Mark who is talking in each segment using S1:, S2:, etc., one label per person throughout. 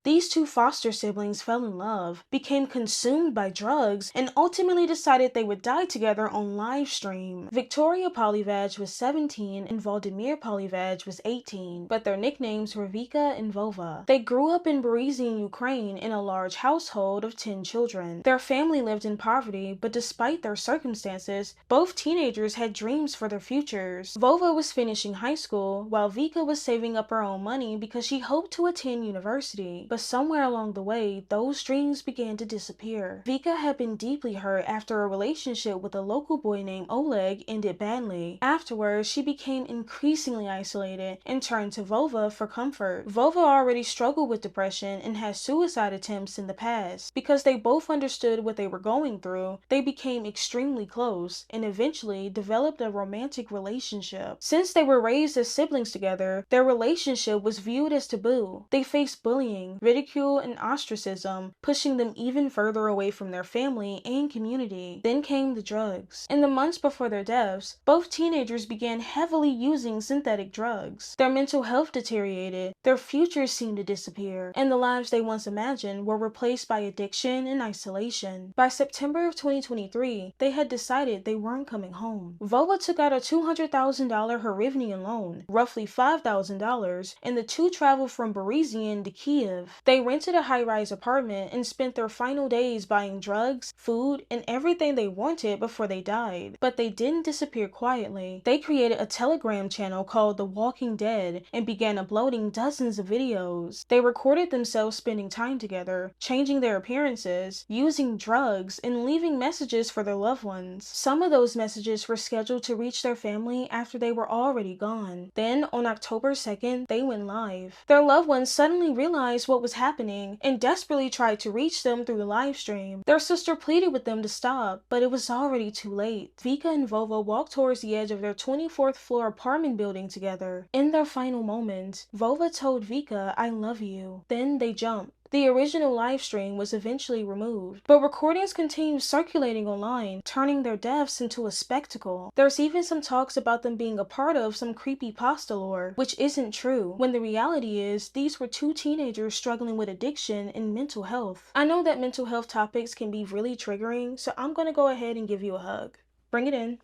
S1: These two foster siblings fell in love, became consumed by drugs, and ultimately decided they would die together on live stream. Victoria Polyvaj was 17 and Vladimir Polyvaj was 18, but their nicknames were Vika and Vova. They grew up in Berezin, Ukraine in a large household of 10 children. Their family lived in poverty, but despite their circumstances, both teenagers had dreams for their futures. Vova was finishing high school, while Vika was saving up her own money because she hoped to attend university. But somewhere along the way, those dreams began to disappear. Vika had been deeply hurt after a relationship with a local boy named Oleg ended badly. Afterwards, she became increasingly isolated and turned to Vova for comfort. Vova already struggled with depression and had suicide attempts in the past. Because they both understood what they were going through, they became extremely close and eventually developed a romantic relationship. Since they were raised as siblings together, their relationship was viewed as taboo. They faced bullying, ridicule, and ostracism, pushing them even further away from their family and community. Then came the drugs. In the months before their deaths, both teenagers began heavily using synthetic drugs. Their mental health deteriorated, their futures seemed to disappear, and the lives they once imagined were replaced by addiction and isolation. By September of 2023, they had decided they weren't coming home. Vova took out a $200,000 Hryvnian loan, roughly $5,000, and the two traveled from Berezin to Kiev. They rented a high-rise apartment and spent their final days buying drugs, food, and everything they wanted before they died. But they didn't disappear quietly. They created a Telegram channel called The Walking Dead and began uploading dozens of videos. They recorded themselves spending time together, changing their appearances, using drugs, and leaving messages for their loved ones. Some of those messages were scheduled to reach their family after they were already gone. Then, on October 2nd, they went live. Their loved ones suddenly realized what was happening and desperately tried to reach them through the live stream. Their sister pleaded with them to stop, but it was already too late. Vika and Vova walked towards the edge of their 24th floor apartment building together. In their final moments, Vova told Vika, "I love you." Then they jumped. The original live stream was eventually removed, but recordings continued circulating online, turning their deaths into a spectacle. There's even some talks about them being a part of some creepypasta lore, which isn't true, when the reality is these were two teenagers struggling with addiction and mental health. I know that mental health topics can be really triggering, so I'm gonna go ahead and give you a hug. Bring it in.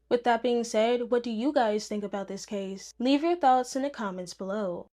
S1: With that being said, what do you guys think about this case? Leave your thoughts in the comments below.